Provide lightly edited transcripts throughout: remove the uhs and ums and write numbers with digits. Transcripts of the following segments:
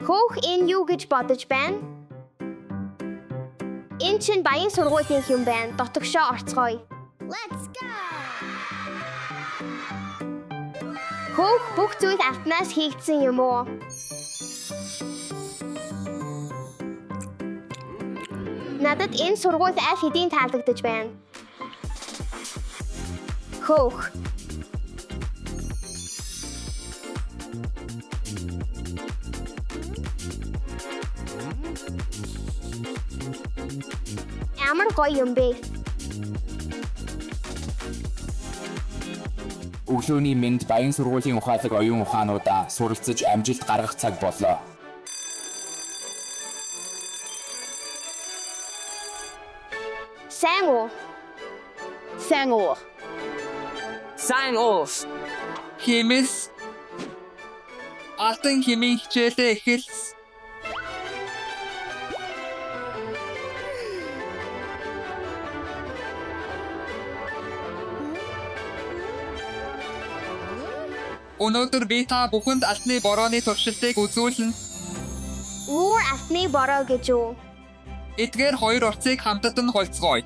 Хөөх энэ юу гэж бодож байна? Энэ чинь баян сургуулийн юм байна. Дотогшоо орцгоё. Let's go! Хөөх бүх зүйл алтнаас хийгдсэн юм уу? Надад энэ сургууль аль хэдийн таалагдаж байна. Хөөх. Ямар гоё юм бэ? Өглөөний мэнд баян сургуулийн ухаалаг оюун ухаануудаа суралцаж амжилт гаргах цаг боллоо. Сайн уу? Сайн уу? Сайн уу. Химээс алтан химийн хичээлээ эхэлсэн. Өнөөдөр би та бүхэнд алтны борооны туршилтыг үзүүлнэ. Өөр алтны бороо гэж юу? Эдгээр хоёр урцыг хамтад нь холцгоё.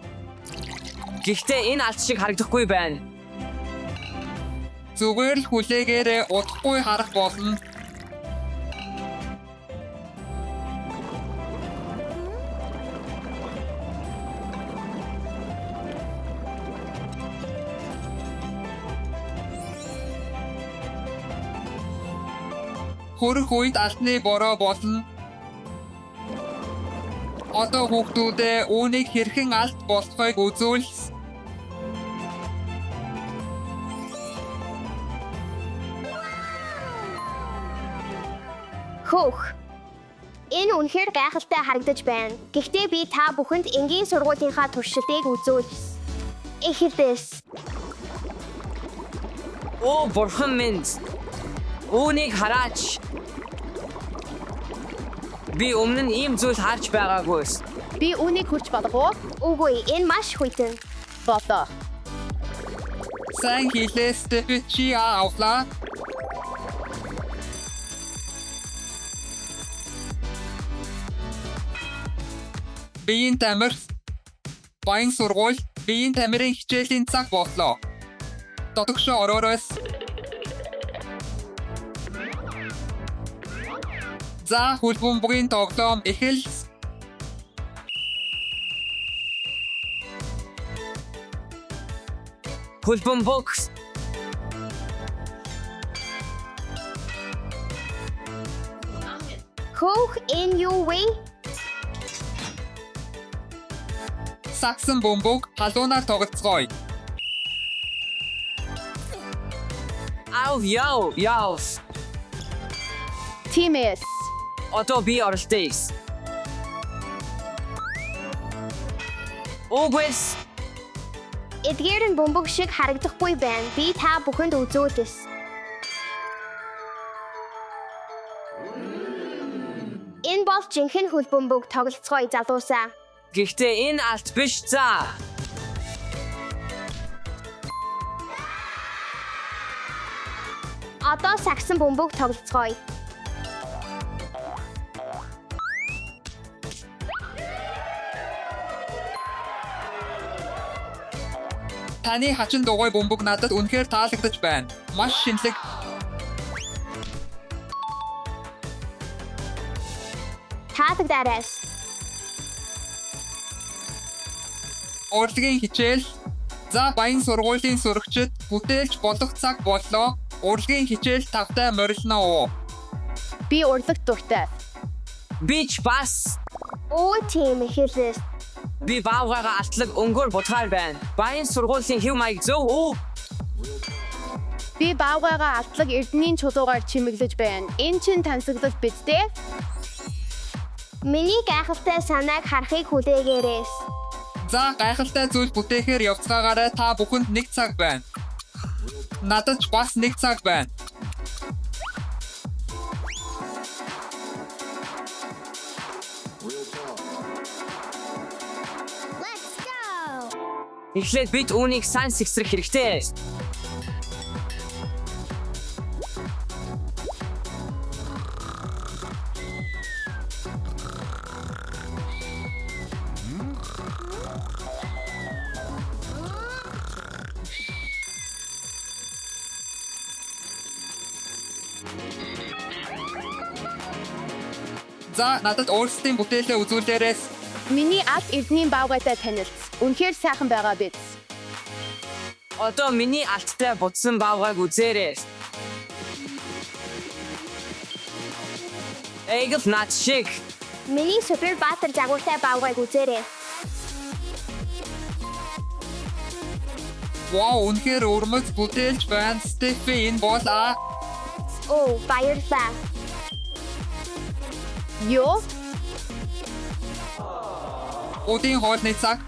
Гэхдээ энэ алт шиг харагдахгүй байна. Зүгээр л хүлээгээрээ удахгүй харах болно. Хөрөх үед алтны бороо болно. Одоо хүүхдүүдээ үүнийг хэрхэн алт болохыг үзүүлсэн. Хөөх. Энэ үнэхээр гайхалтай харагдаж байна. Гэхдээ би та бүхэнд энгийн сургуулийнхаа туршилтыг үзүүлсэн. Эхлээс. Оо, бурхан минь. Үүнийг хараач. Би өмнө нь ийм зүйл харж байгаагүй. Би үүнийг хүрч болох уу? Үгүй, энэ маш хүйтэн. Болоо. Сайн хийлээстэй чи авлаа. Биеийн тамир баян сургууль биеийн тамирын хичээлийн цаг боллоо. Дотогшоо ороороос. За хөлбөмбөгийн тоглоом эхэлсэн. Хөлбөмбөг. Хөөх, энэ юу вэ? Саксан бөмбөг халуунаар тоглоцгоё. Ау, яв. Тимээс. Одоо би оролдоёс. Огвес. Эдгээр нь бөмбөг шиг харагдахгүй байна. Би та бүхэнд үзүүлсэн. Энэ бол жинхэнэ хөлбөмбөг тоглоцгоё залуусаа. Гэхдээ энэ алт биш за. Одоо саксан бөмбөг тоглоцгоё. Таны хачин дугуй бөмбөг надад үнэхээр таалагдаж байна. Маш шинэлэг. Таалагдаарайс. Урлагийн хичээл. За баян сургуулийн сурагчид бүтээлч болох цаг боллоо. Урлагийн хичээл тавтай морилно уу? Би урлаг дуртай. Бич бас. Оо тийм эхлээс. Би баавгайгаа алтлаг өнгөөр бутгаар байна. Баян сургуулийн хэв маяг зөв үү? Би баавгайгаа алтлаг эрдэнийн чулуугаар чимэглэж байна. Энэ чинь тансаглал биз дээ? Миний гайхалтай санааг харахыг хүлээгээрээс. За гайхалтай зүйл бүтээхээр явцгаагаараа та бүхэнд нэг цаг байна. Надад ч бас нэг цаг байна. Let's go! Эхлээд бид үүнийг сайн сэгсрэх хэрэгтэй. За надад өөрсдийн бүтээлээ үзүүлээрээс. Миний алт эрдэнийн баавгайтай танилц. Үнэхээр сайхан байгаа биз. Одоо миний алттай бутсан баавгайг үзээрэй. Эйгэл над шиг. Миний супер баатар загвартай баавгайг үзээрэй. Вау, үнэхээр өрмөц бүтээлч байна. Стефи энэ бол Оо, баярлалаа. Ёо, Өдийн хоолны цаг.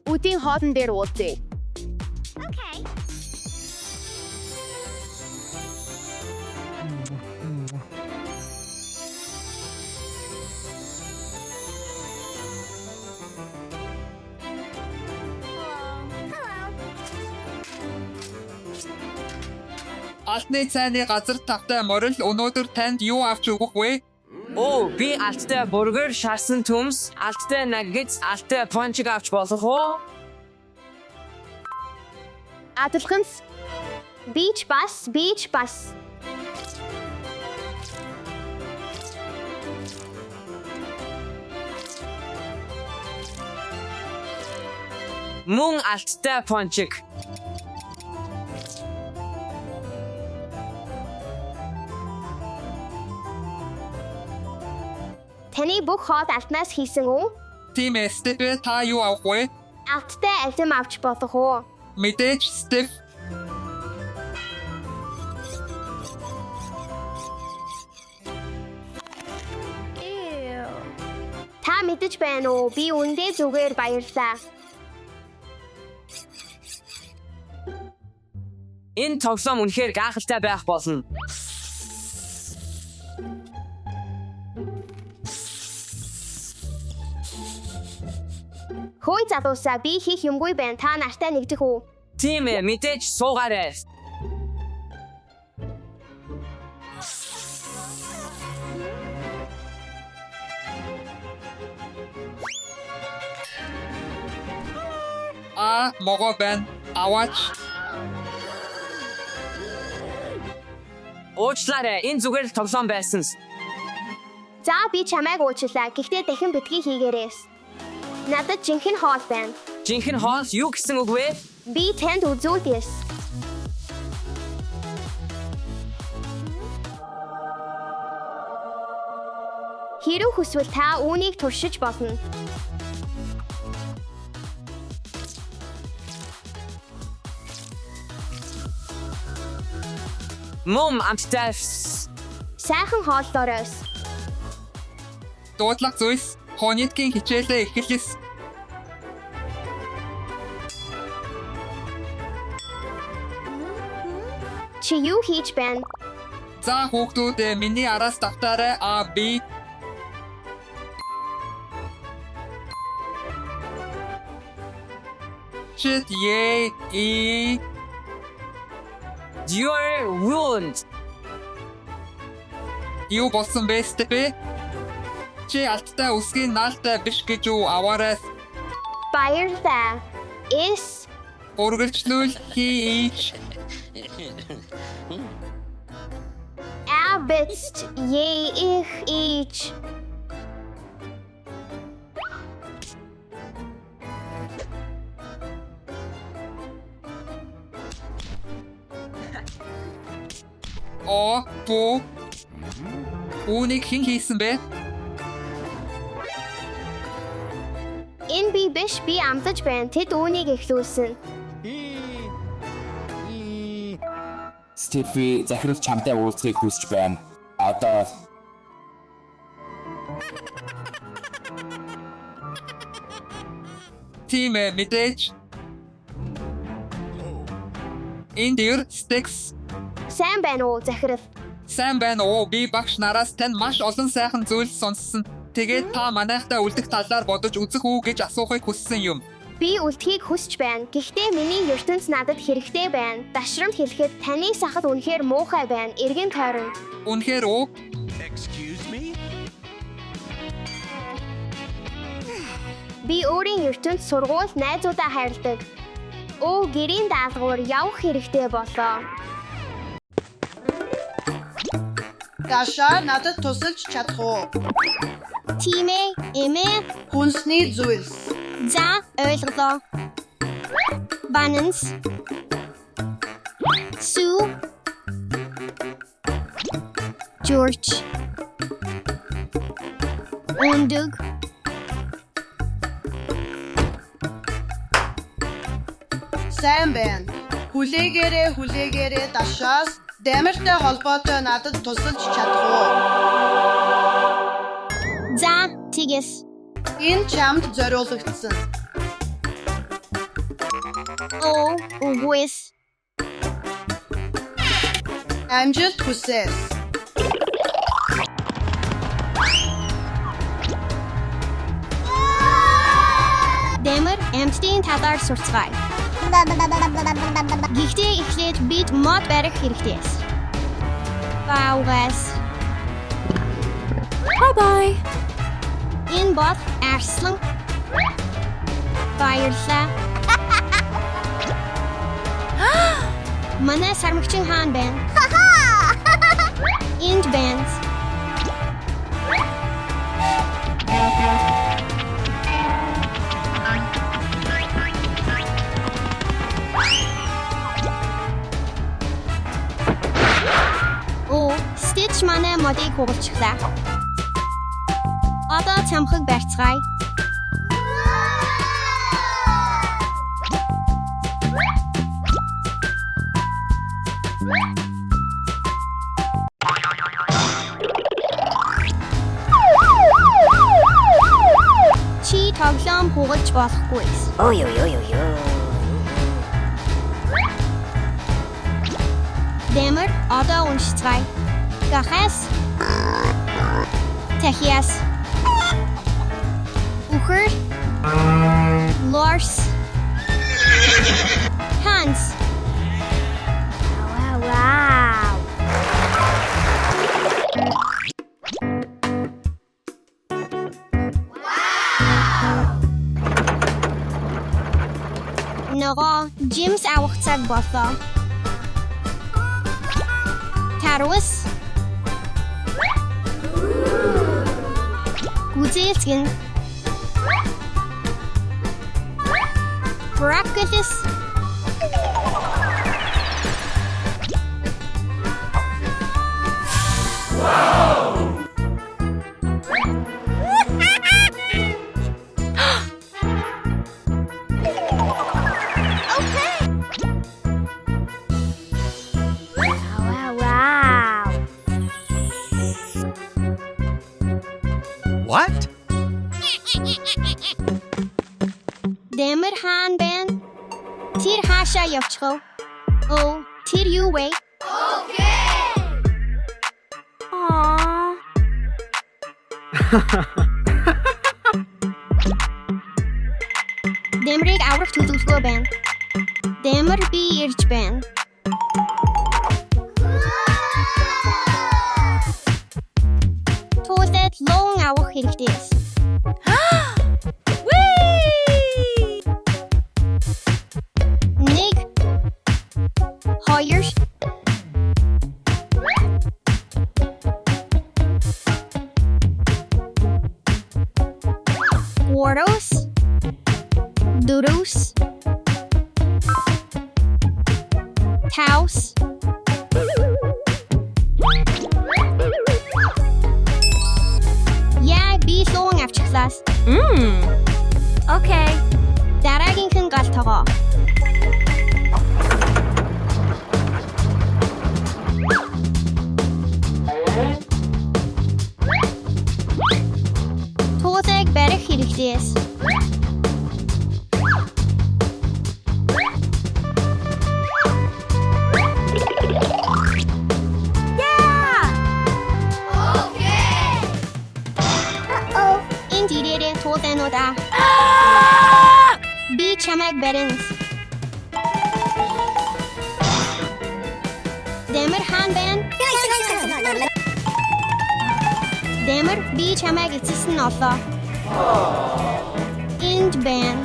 үдийн хоолн дээр уулзъя. Okay. Алтны цайны газар тавтай морил өнөөдөр танд юу авч өгөх вэ? Оо, би алттай бургер, шарсан төмс, алттай наггетс, алттай пончиг авч болох уу? Адилханс Beach bus. Мөн алттай пончиг. Таны бүх хоол алтнаас хийсэн үү? Тийм ээ, Стефи та юу авах вэ? Алттай альбом авч болох уу? Мэдээж Стеф. Ew. Та мэдэж байна уу? Би үндэ зүгээр баярлаа. Энэ тоглоом үнэхээр гайхалтай байх болно. Хөөе залуусаа, би хийх юмгүй байна. Та нартай нэгдэх үү? Тийм ээ, мэдээж суугаарай. Могоо байна. Аваач. Уучлаарай, энэ зүгээр л тоглоом байсан. За би чамайг уучлаа. Гэхдээ дахин битгий хийгээрээс. Надад жинхэнэ хоол байна. Жинхэнэ хоол юу гэсэн үг вэ? Би танд үзүүлдэс. Хэрэг хүсвэл та үүнийг туршиж болно. Мом амттай. Сайхан хооллоороос. Дуудлага зүйлс хонитгийн хичээлээ эхэлсэн. Чи юу хийж байна? За хүүхдүүд миний араас давтаарай B. Shit, yay, E. You're ruined. Юу болсон бэ, Стефи? Чи алттай үсгийн наалтай биш гэж юу аваарай. Баярлалаа. Is Үргэлжлүүл хийж. Abst je ich. Бу. Үүнийг хэн хийсэн бэ? Энэ би биш, би амтаж байна. Тэд үүнийг эхлүүлсэн. Стефи захирал чамтай уулзахыг хүсэж байна. Одоо Тийм ээ, мэдээж. Индир Стекс. Сайн байна уу, захирал? Сайн байна уу? Би багш нараас тань маш олон сайхан зүйл сонссон. Тэгээд та манайхтай үлдэх талаар бодож үзэх үү гэж асуухыг хүссэн юм. Би үлдэхийг хүсэж байна. Гэхдээ миний ертөнц надад хэрэгтэй байна. Дашрамт хэлэхэд таны сахад үнэхээр муухай байна. Эргэн тойрон. Үнэхээр үү? Excuse me? Би өөрийн ертөнц сургууль найзуудаа хайрладаг. Гэрийн даалгавар явах хэрэгтэй болоо. Даашаа надад тусалж чадах уу? Тимээ, эмээ, Хүнсний зүйлс. за ойлголоо. Balance. Sue. George. Undug. Сайн байна. Хүлээгээрээ Даашаас Дэмэртэй холбоотой надад тусалж чадах уу? За тэгээс. Энэ чамд зориулагдсан. Оо, үгүйс. Амжилт хүсээс. Дэмэр амтдын талаар сурцгаая. Гэхдээ эхлээд бид мод барих хэрэгтэй. Баугаас. Bye. Энэ бот арслан. Баярлалаа. Манай сармагчин хаан байна. Энд байна. Оо, Stitch манай модыг хугалчихлаа. Одоо цамхаг барьцгаая. Чи тоглоом хугалж болохгүй. Дэмэр одоо уншицгаая. Гахас. Техиас. Ухэр. Lars. Hans. Wow. Нөгөө Jim's авах цаг боллоо. Тарус. Гүзээлцгэн. Bracketis. What? Дэмэр хаан байна. Тэр хаашаа явчих вэ? Оо, тэр юу вэ? Дэмрийг аврах төлөвлөгөө байна. Дэмэр би ирж байна. Туулаад лоон авах хэрэгтэй. Нэг. Хоёр. Гурвс. Дөрвс. Тавс. Яа, би лоон авчихлаа. Окей. Дараагийнхэн галтгоо. Туусыг барих хэрэгтэй. Интирээрээ туусануудаа. Би чамайг барина. Дэмэр хаан байна. Дэмэр би чамайг эцэсэн олоо. Энд байна.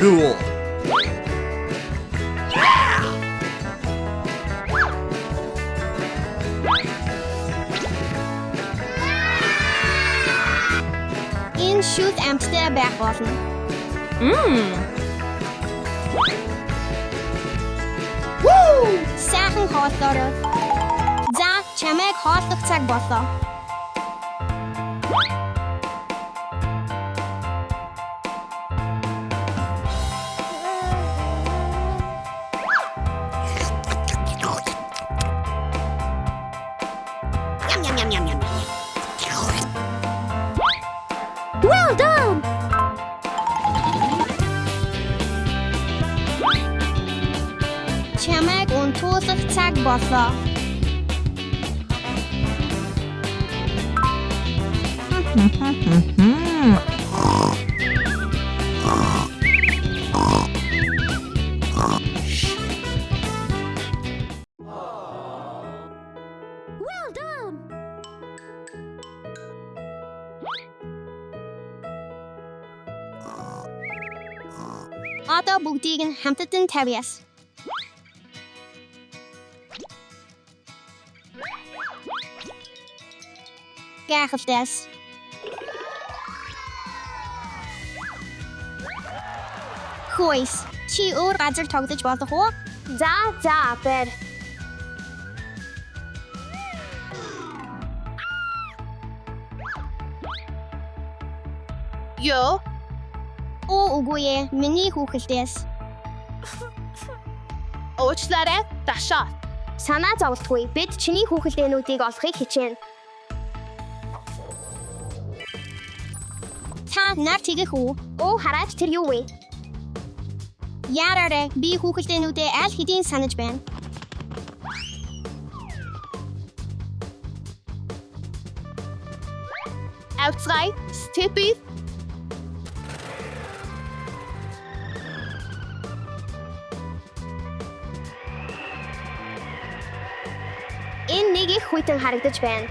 Cool. Энэ шүд амттай байх болно. Сайхан хооллороо. За, чамайг хооллох цаг боллоо. Well done! Чамайг унтуулах цаг боллоо. Well done! Одоо бүгдийг нь хамтдаа тавьяас. Гайхалтай. Хөөс, чи өөр газар тоглож болох уу? За, бэр. Ёо, Үгүй ээ, миний хүүхэлдээс. уучлаарай. Дашаа. Санаа зовлтгүй. Бид чиний хүүхэлдээнүүдийг олохыг хичээнэ. Та нар тэгэх үү? Хараач тэр юу вэ? Яраарэ, би хүүхэлдээнүүдээ аль хэдийн санаж байна. Авцгай. Степи. Энэ нэг их хүйтэн харагдаж байна.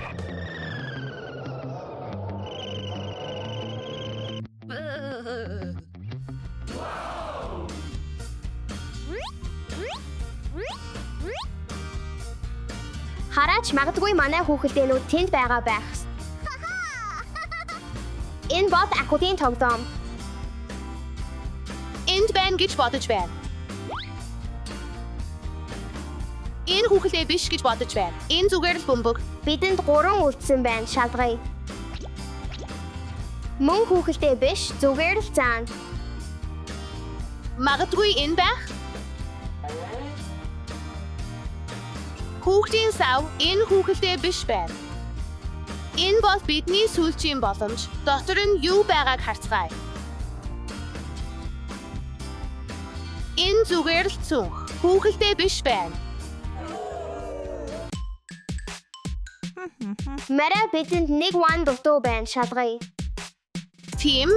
Хараач магадгүй манай хүүхэлдээнүүд тэнд байгаа байх. Энэ бод акуудын тоглоом. Энд байна гэж бодож байна. Энэ хүүхэлдээ биш гэж бодож байна. Энэ зүгээр л бөмбөг. Бидэнд 3 үлдсэн байна, шалгая. Мөн хүүхэлдээ биш, зүгээр л цаана. Магадгүй энэ байх. Хүүхдийн сав энэ хүүхэлдээ биш байна. Энэ бол бидний сүүлчийн боломж. Дотор нь юу байгааг харцгаая. Энэ зүгээр л цүнх. Хүүхэлдээ биш байна. Мара бидэнд нэг ван дутуу байна, шалгая. Тим.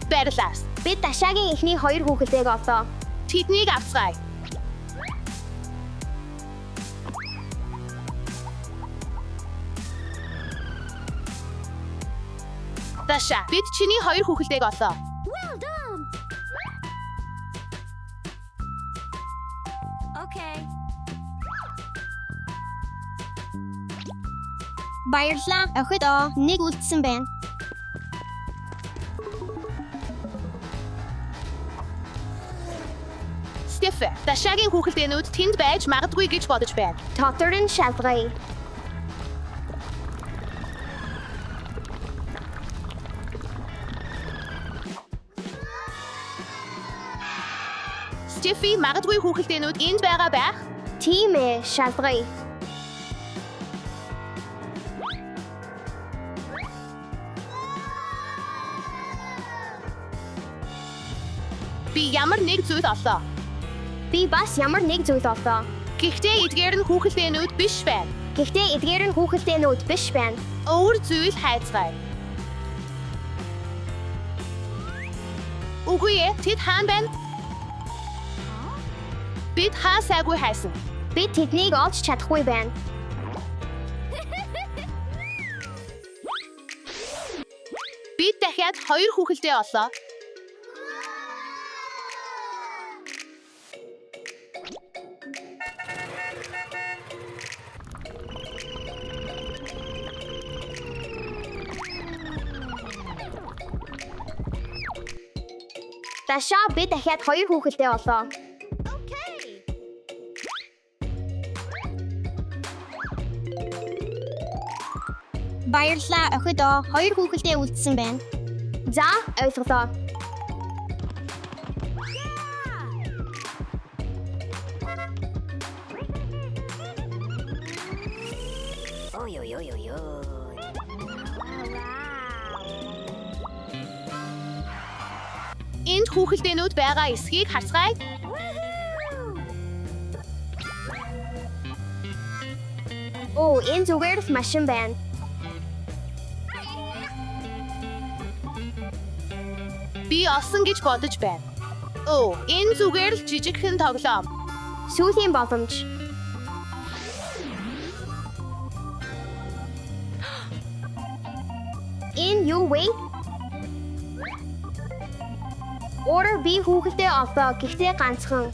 Баярлалаа. Бид Дашаагийн эхний 2 хүүхэлдэйг олоо. Тэднийг авцгаая. Даша, бид чиний 2 хүүхэлдэйг олоо. Well done! Okay. Баярлалаа. Охид нэг үлдсэн байна. Стефе, Дашаагийн хүүхэлдээнүүд тэнд байж магадгүй гэж бодож байна. Дотор нь шалгая. Стефи, магадгүй хүүхэлдээнүүд энд байгаа байх. Тийм ээ, шалгая. Би ямар нэг зүйл олоо. Би бас ямар нэг зүйл олоо. Гэхдээ эдгээр нь хүүхэлдээнүүд биш байна. Гэхдээ эдгээр нь хүүхэлдээнүүд биш байна. Өөр зүйл хайцгаая. Үгүй ээ, тэд хаан байна. Бид хаасаагүй хайсан. Бид тэднийг олж чадахгүй байна. Бид дахиад 2 хүүхэлдээ оллоо. Даашаа би дахиад 2 хүүхэлдээ олоо. Баярлалаа охидоо 2 хүүхэлдээ үлдсэн байна. За, ойлголоо. Энд хүүхэлдээнүүд байгаа эсхийг харцгаая. Оо, энэ зүгээр л машин байна. Би олсон гэж бодож байна. Оо, энэ зүгээр л жижигхэн тоглоом. Сүүлийн боломж. Энэ юу вэ? Орder би хүүхэлдээ олоо, гэхдээ ганцхан.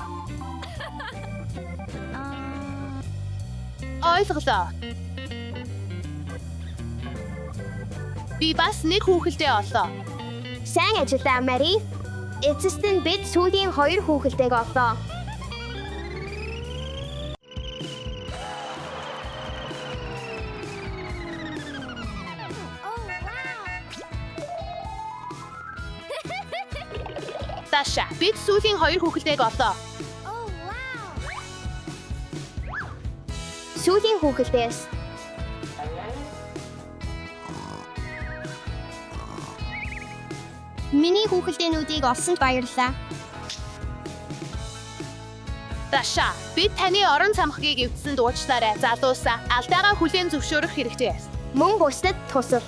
Ойлголоо. Би бас нэг хүүхэлдээ оллоо. Сайн ажиллаа, Мари. Эцэст нь бид сүүлийн 2 хүүхэлдээг олоо. Даша, бид сүүлийн 2 хүүхэлдээг оллоо. Сүүлийн хүүхэлдээс. Миний хүүхэлдээнүүдийг олсонд баярлалаа. Даша, бид таны орон самхагийг эвдсэн дуучлаарай. Залуусаа алдаагаа хүлээн зөвшөөрөх хэрэгтэй. Мөн бусдад тусал.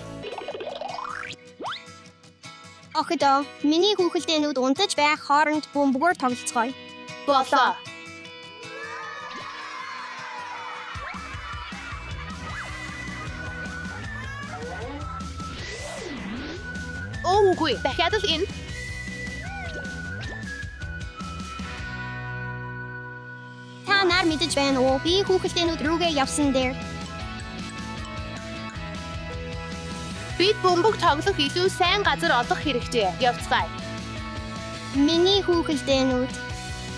Охидоо, миний хүүхэлдээнүүд унтаж байх хооронд бөмбөгөөр тоглоцгоё. Болоо. Үгүй, дахиад л энэ. Та нар мэдэж байна уу? Би хүүхэлдээнүүд рүүгээ явсан дээр. Бид бөмбөг тоглох илүү сайн газар олох хэрэгтэй. Явцгаая. Миний хүүхэлдээнүүд